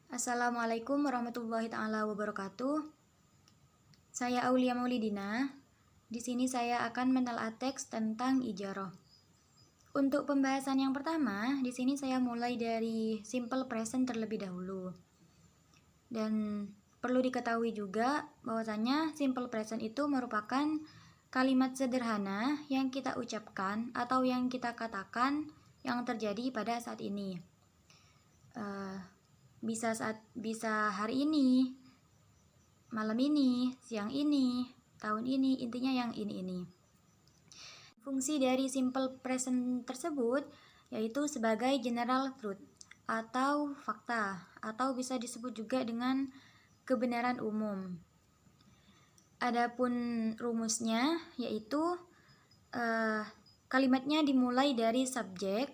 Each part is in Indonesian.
Assalamualaikum warahmatullahi taala wabarakatuh. Saya Aulia Maulidina. Di sini saya akan menelaah teks tentang ijarah. Untuk pembahasan yang pertama, di sini saya mulai dari simple present terlebih dahulu. Dan perlu diketahui juga bahwasanya simple present itu merupakan kalimat sederhana yang kita ucapkan atau yang kita katakan yang terjadi pada saat ini. Bisa hari ini, malam ini, siang ini, tahun ini, intinya yang ini. Fungsi dari simple present tersebut yaitu sebagai general truth atau fakta, atau bisa disebut juga dengan kebenaran umum. Adapun rumusnya yaitu kalimatnya dimulai dari subjek,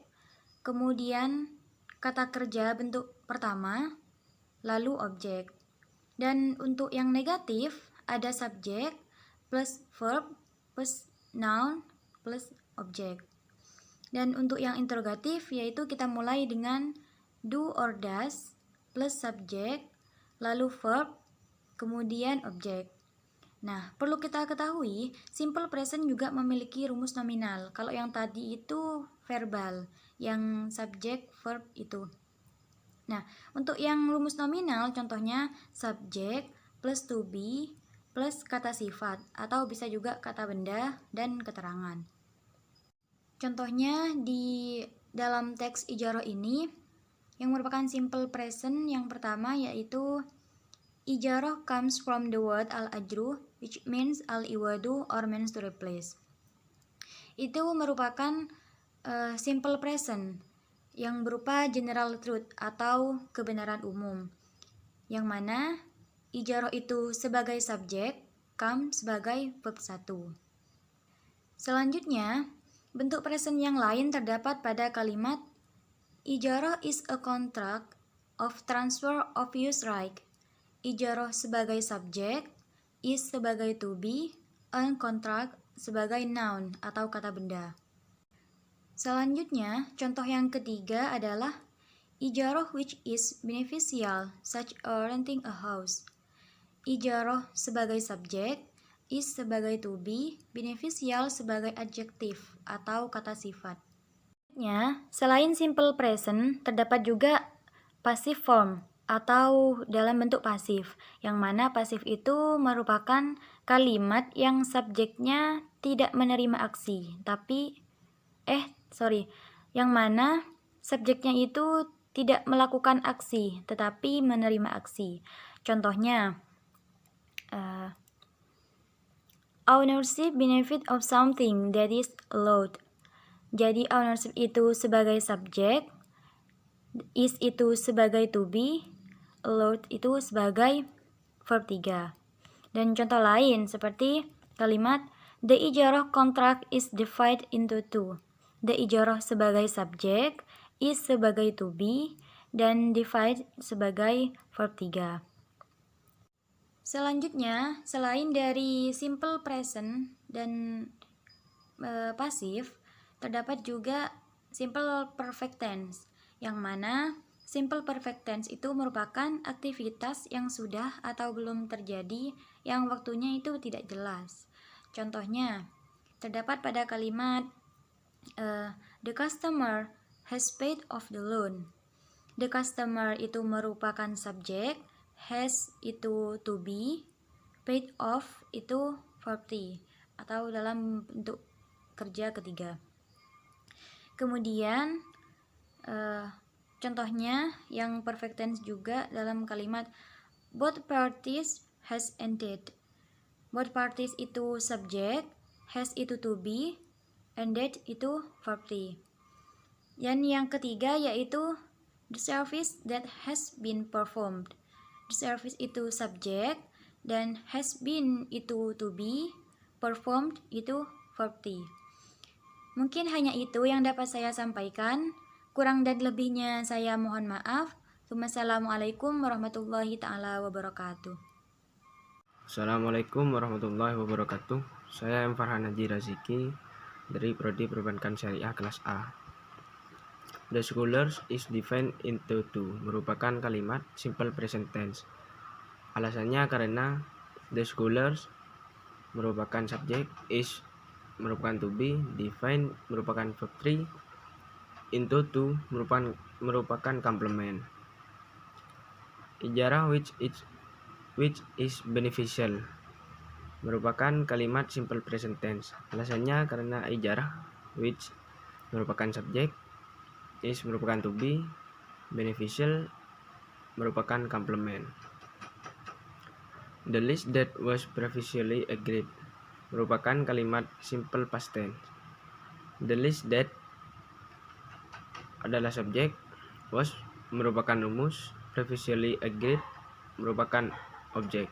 kemudian kata kerja bentuk pertama, lalu objek. Dan untuk yang negatif ada subjek plus verb plus noun plus objek. Dan untuk yang interrogatif yaitu kita mulai dengan do or does plus subjek, lalu verb, kemudian objek. Nah, perlu kita ketahui, simple present juga memiliki rumus nominal. Kalau yang tadi itu verbal, yang subjek, verb itu. Nah, untuk yang rumus nominal, contohnya subjek plus to be plus kata sifat, atau bisa juga kata benda dan keterangan. Contohnya di dalam teks ijarah ini, yang merupakan simple present yang pertama yaitu ijarah comes from the word al-ajru, which means al-iwadu or means to replace. Itu merupakan simple present yang berupa general truth atau kebenaran umum, yang mana ijarah itu sebagai subjek, come sebagai verb 1. Selanjutnya, bentuk present yang lain terdapat pada kalimat ijarah is a contract of transfer of use right. Ijarah sebagai subjek, is sebagai to be, and contract sebagai noun atau kata benda. Selanjutnya, contoh yang ketiga adalah ijarah which is beneficial, such as renting a house. Ijarah sebagai subjek, is sebagai to be, beneficial sebagai adjektif atau kata sifat. Selain simple present, terdapat juga passive form atau dalam bentuk pasif, yang mana pasif itu merupakan kalimat yang subjeknya tidak menerima aksi, yang mana subjeknya itu tidak melakukan aksi, tetapi menerima aksi. Contohnya, ownership benefit of something that is allowed. Jadi ownership itu sebagai subjek, is itu sebagai to be, allowed itu sebagai verb 3. Dan contoh lain seperti kalimat the ijarah contract is divided into two. The ijarah sebagai subjek, is sebagai to be, dan divide sebagai verb 3. Selanjutnya, selain dari simple present dan pasif, terdapat juga simple perfect tense, yang mana simple perfect tense itu merupakan aktivitas yang sudah atau belum terjadi yang waktunya itu tidak jelas. Contohnya, terdapat pada kalimat the customer has paid off the loan. The customer itu merupakan subjek, has itu to be, paid off itu verb 3 atau dalam bentuk kerja ketiga. Kemudian contohnya yang perfect tense juga dalam kalimat both parties has ended. Both parties itu subjek, has itu to be, ended itu verb 3. Dan yang ketiga yaitu the service that has been performed. The service itu subjek, dan has been itu to be, performed itu verb 3. Mungkin hanya itu yang dapat saya sampaikan. Kurang dan lebihnya saya mohon maaf. Wassalamualaikum warahmatullahi taala wabarakatuh. Assalamualaikum warahmatullahi wabarakatuh. Saya M. Farhan Haji Raziki dari Prodi Perbankan Syariah kelas A. The scholars is divided into two merupakan kalimat simple present tense. Alasannya karena the scholars merupakan subjek, is merupakan to be, define merupakan verb 3, into two merupakan complement. Ijarah which is beneficial merupakan kalimat simple present tense. Alasannya karena ijarah which merupakan subjek, is merupakan to be, beneficial merupakan complement. The list that was previously agreed merupakan kalimat simple past tense. The list that adalah subjek, was merupakan rumus, previously agreed merupakan objek.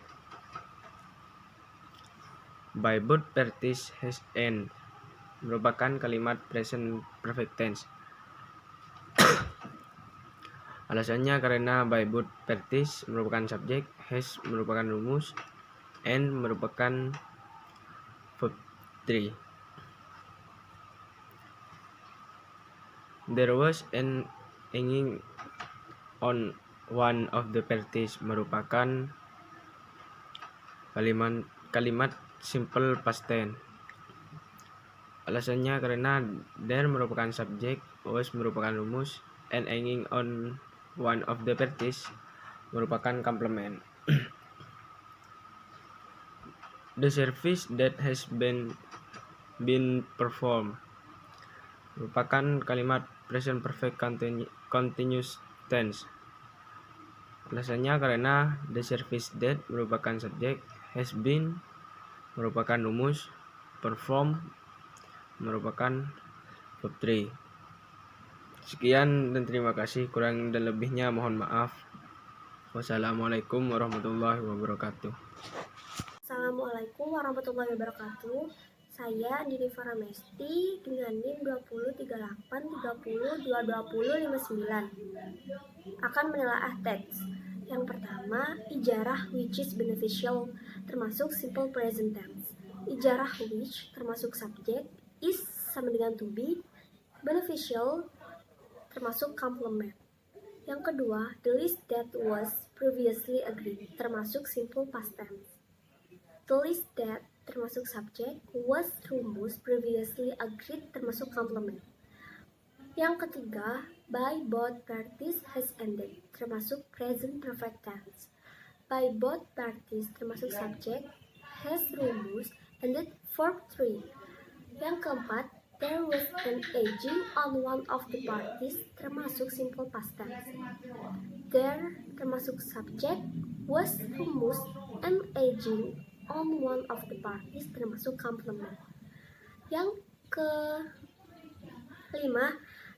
By both parties has end merupakan kalimat present perfect tense. Alasannya karena by both parties merupakan subjek, has merupakan rumus, and merupakan verb 3. There was an hanging on one of the parties merupakan kalimat simple past tense. Alasannya karena there merupakan subjek, was merupakan rumus, and hanging on one of the parties merupakan complement. The service that has been performed merupakan kalimat present perfect continuous tense. Alasannya karena the service that merupakan subjek, has been merupakan rumus, perform merupakan verb 3. Sekian dan terima kasih, kurang dan lebihnya mohon maaf. Wassalamualaikum warahmatullahi wabarakatuh. Assalamualaikum warahmatullahi wabarakatuh. Saya Andini Faramesti dengan NIM 203830222059 akan menelaah teks. Yang pertama, ijarah which is beneficial termasuk simple present tense. Ijarah which termasuk subjek, is sama dengan to be, beneficial termasuk complement. Yang kedua, the list that was previously agreed termasuk simple past tense. The list that termasuk subjek, was rumus, previously agreed termasuk complement. Yang ketiga, by both parties has ended termasuk present perfect tense. By both parties termasuk subjek, has rumus, ended verb 3. Yang keempat, there was an aging on one of the parties termasuk simple past tense. There termasuk subjek, was rumus, and aging on one of the parties termasuk complement. Yang kelima,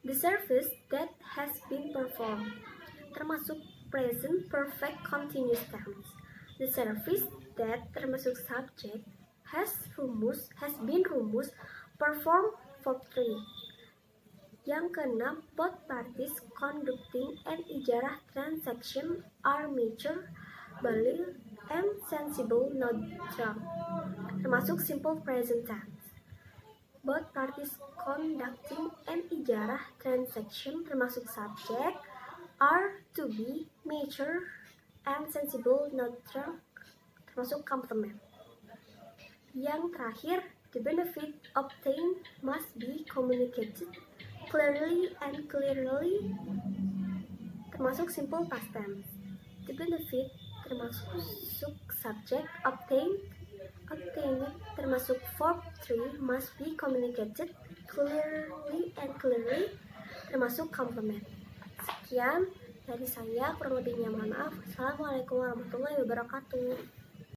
the service that has been performed termasuk present perfect continuous tense. The service that termasuk subjek, has been rumus, performed verb 3. Yang keenam, both parties conducting an ijarah transaction are mature, balil, and sensible neutral termasuk simple present tense. Both parties conducting an ijarah transaction termasuk subjek, are to be, mature, and sensible neutral termasuk complement. Yang terakhir, the benefit obtained must be communicated clearly and clearly termasuk simple past tense. The benefit termasuk subjek, obtained termasuk verb 3 must be communicated clearly and clearly termasuk complement. Sekian dari saya, kurang lebihnya mohon maaf. Assalamualaikum warahmatullahi wabarakatuh.